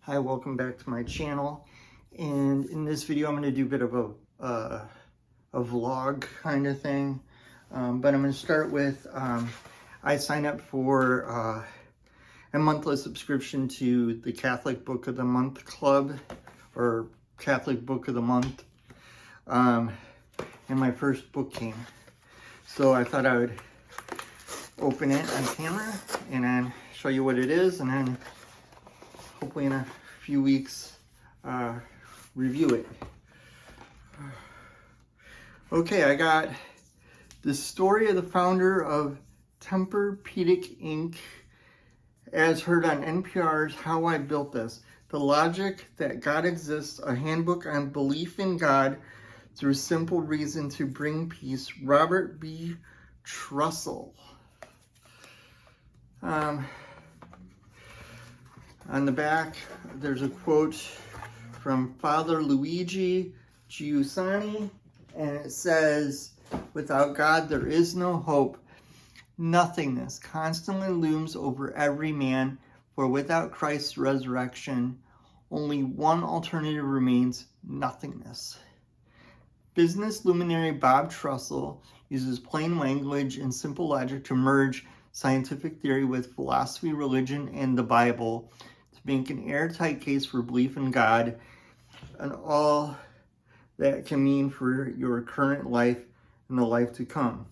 Hi, welcome back to my channel. And in this video, I'm going to do a bit of a vlog kind of thing. But I'm going to start with, I signed up for a monthly subscription to the Catholic Book of the Month Club, or Catholic Book of the Month. And my first book came. So I thought I would open it on camera and then show you what it is, and then hopefully in a few weeks review it. Okay, I got the story of the founder of Tempur-Pedic Inc. as heard on NPR's How I Built This. The Logic That God Exists, a handbook on belief in God through simple reason to bring peace. Robert B. Trussell. On the back, there's a quote from Father Luigi Giussani, and it says, "Without God, there is no hope. Nothingness constantly looms over every man, for without Christ's resurrection, only one alternative remains: nothingness." Business luminary Bob Trussell uses plain language and simple logic to merge scientific theory with philosophy, religion, and the Bible to make an airtight case for belief in God and all that can mean for your current life and the life to come.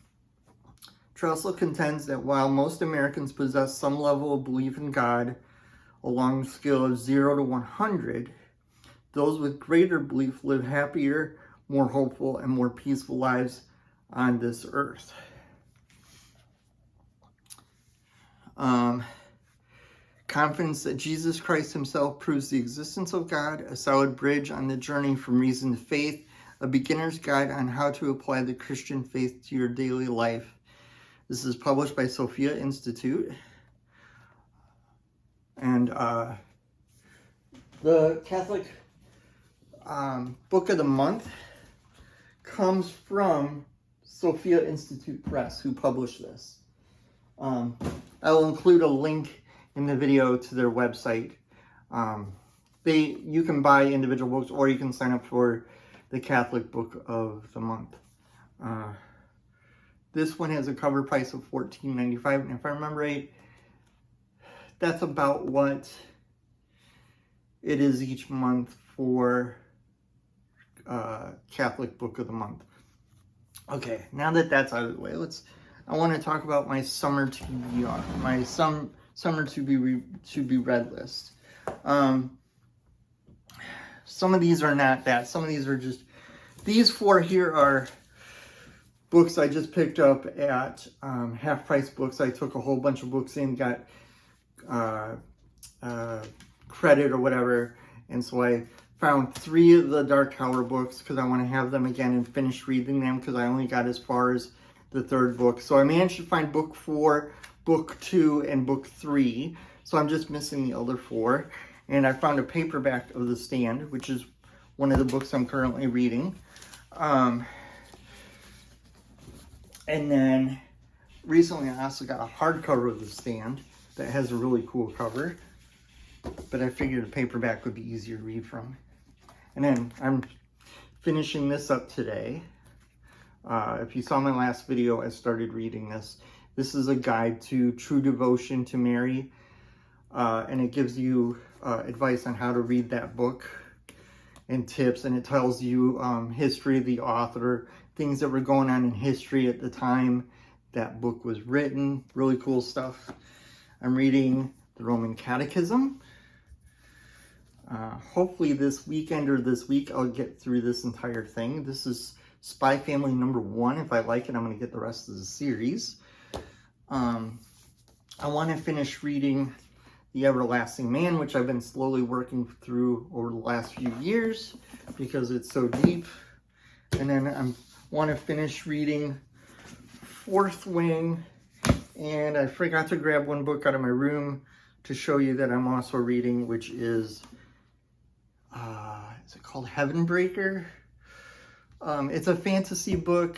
Trussell contends that while most Americans possess some level of belief in God along the scale of 0 to 100, those with greater belief live happier, more hopeful, and more peaceful lives on this earth. Confidence that Jesus Christ himself proves the existence of God, a solid bridge on the journey from reason to faith, a beginner's guide on how to apply the Christian faith to your daily life. This is published by Sophia Institute. And the Catholic Book of the Month comes from Sophia Institute Press, who published this. I will include a link in the video to their website. You can buy individual books, or you can sign up for the Catholic Book of the Month. This one has a cover price of $14.95, and if I remember right, that's about what it is each month for Catholic Book of the Month. Okay, now that that's out of the way, I want to talk about my summer TBR, my summer to be read list. Some of these are not that. Some of these are just, these four here are books I just picked up at Half Price Books. I took a whole bunch of books in, got credit or whatever, and so I found 3 of the Dark Tower books because I want to have them again and finish reading them, because I only got as far as the 3rd book. So I managed to find book 4, book 2, and book 3. So I'm just missing the other 4. And I found a paperback of The Stand, which is one of the books I'm currently reading. And then recently I also got a hardcover of The Stand that has a really cool cover. But I figured a paperback would be easier to read from. And then I'm finishing this up today. If you saw my last video, I started reading this. This is a guide to true devotion to Mary. And it gives you advice on how to read that book and tips. And it tells you history of the author, things that were going on in history at the time that book was written. Really cool stuff. I'm reading the Roman Catechism. Hopefully this weekend or this week I'll get through this entire thing. This is Spy Family number 1. If I like it, I'm going to get the rest of the series. I want to finish reading The Everlasting Man, which I've been slowly working through over the last few years because it's so deep. And then I want to finish reading Fourth Wing. And I forgot to grab one book out of my room to show you that I'm also reading, which is it called Heaven Breaker? It's a fantasy book.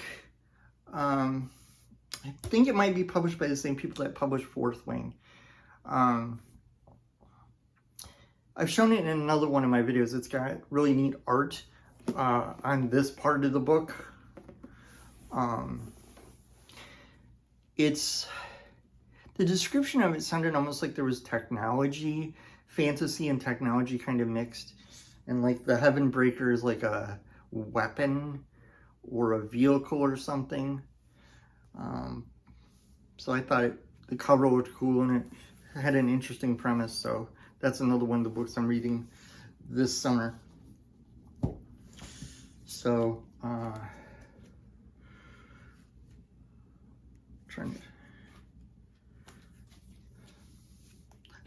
I think it might be published by the same people that published Fourth Wing. I've shown it in another one of my videos. It's got really neat art on this part of the book. The description of it sounded almost like there was technology, fantasy and technology kind of mixed. And like the Heaven Breaker is like a weapon or a vehicle or something. So I thought the cover looked cool and it had an interesting premise. So that's another one of the books I'm reading this summer. So, I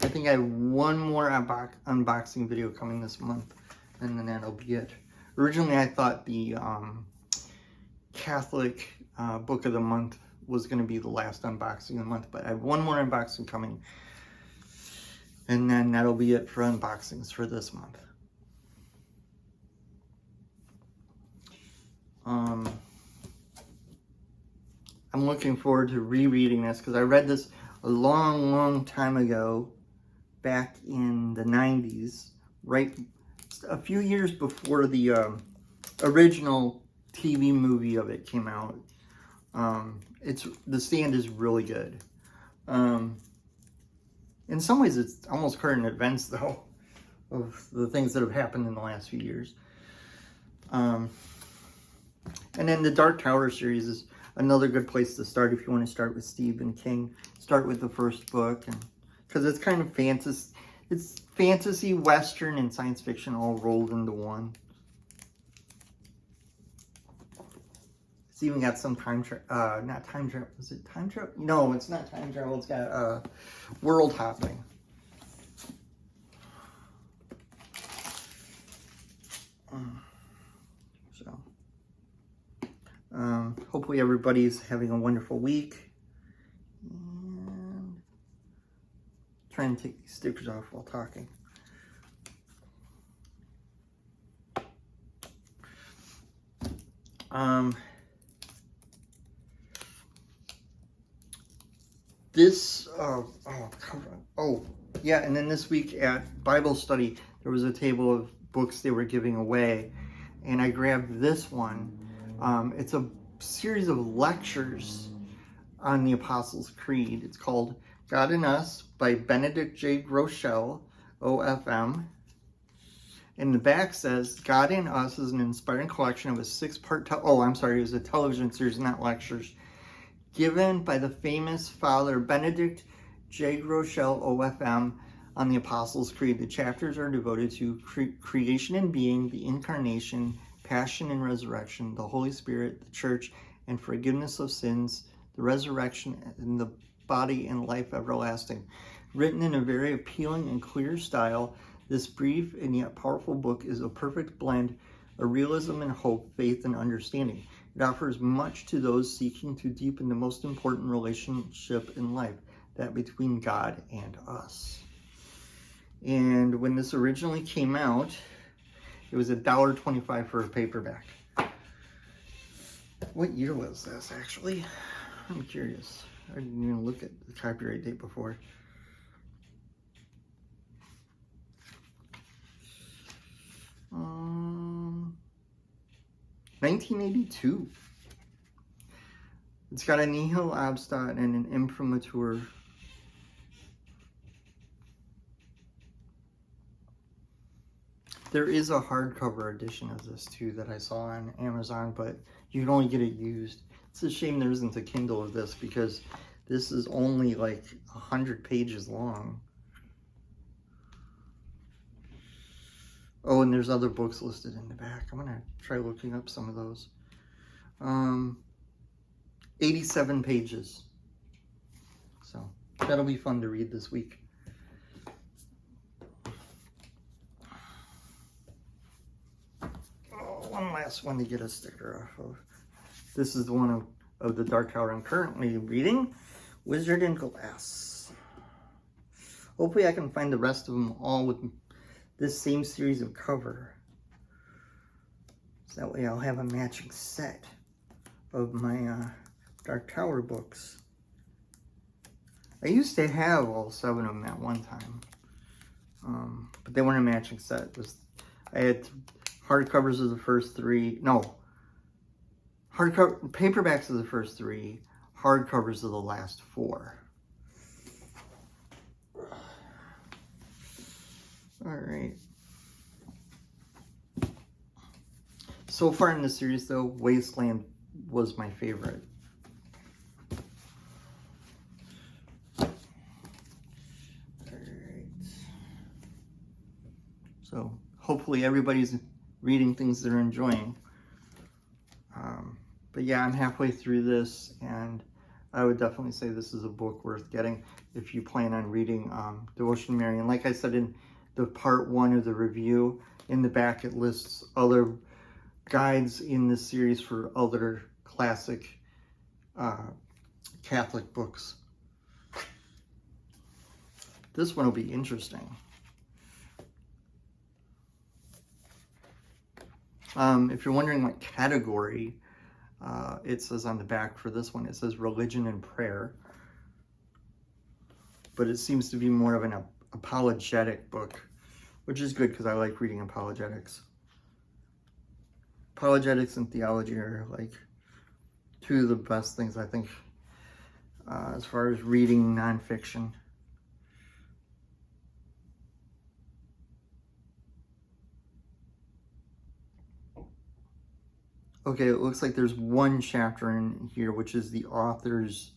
think I have one more unboxing video coming this month, and then that'll be it. Originally, I thought the Catholic book of the month was going to be the last unboxing of the month, but I have one more unboxing coming, and then that'll be it for unboxings for this month. I'm looking forward to rereading this because I read this a long time ago, back in the 90s, right a few years before the original TV movie of it came out. The Stand is really good. In some ways, it's almost current events, though, of the things that have happened in the last few years. And then the Dark Tower series is another good place to start if you want to start with Stephen King. Start with the first book, and because it's kind of fantasy. It's fantasy, western, and science fiction all rolled into one. It's even got some time travel. Not time travel. Is it time travel? No, it's not time travel. It's got world hopping. Hopefully everybody's having a wonderful week. And trying to take these stickers off while talking. Yeah, and then this week at Bible study, there was a table of books they were giving away, and I grabbed this one. It's a series of lectures on the Apostles' Creed. It's called God in Us by Benedict J. Groeschel, OFM. And the back says, God in Us is an inspiring collection of a 6-part, it was a television series, not lectures, given by the famous Father Benedict J. Groeschel, OFM, on the Apostles' Creed. The chapters are devoted to creation and being, the incarnation, passion and resurrection, the Holy Spirit, the church, and forgiveness of sins, the resurrection and the body and life everlasting. Written in a very appealing and clear style, this brief and yet powerful book is a perfect blend of realism and hope, faith and understanding. It offers much to those seeking to deepen the most important relationship in life, that between God and us. And when this originally came out, it was $1.25 for a paperback. What year was this, actually? I'm curious. I didn't even look at the copyright date before. Um, 1982. It's got a nihil obstat and an imprimatur. There is a hardcover edition of this too that I saw on Amazon, but you can only get it used. It's a shame there isn't a Kindle of this because this is only like 100 pages long. Oh, and there's other books listed in the back. I'm gonna try looking up some of those. 87 pages. So that'll be fun to read this week. One last one to get a sticker off of. This is the one of the Dark Tower I'm currently reading, Wizard and Glass. Hopefully I can find the rest of them all with this same series of cover. So that way I'll have a matching set of my Dark Tower books. I used to have all 7 of them at one time. But they weren't a matching set. I had hardcovers of the first three. No, paperbacks of the first three, hardcovers of the last four. All right. So far in the series, though, Wasteland was my favorite. All right. So hopefully everybody's reading things they're enjoying. But yeah, I'm halfway through this, and I would definitely say this is a book worth getting if you plan on reading Devotion to Mary. And like I said in the part 1 of the review, in the back it lists other guides in this series for other classic Catholic books. This one will be interesting. If you're wondering what category, it says on the back for this one, it says religion and prayer. But it seems to be more of an apologetic book, which is good because I like reading apologetics. Apologetics and theology are like two of the best things, I think, as far as reading nonfiction. Okay, it looks like there's one chapter in here, which is the author's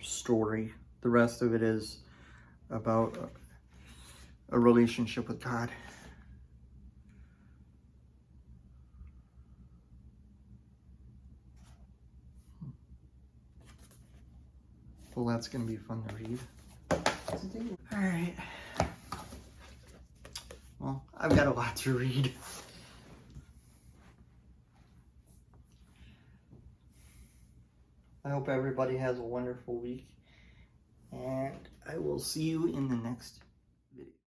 story. The rest of it is about a relationship with God. Well, that's going to be fun to read. All right. Well, I've got a lot to read. I hope everybody has a wonderful week, and I will see you in the next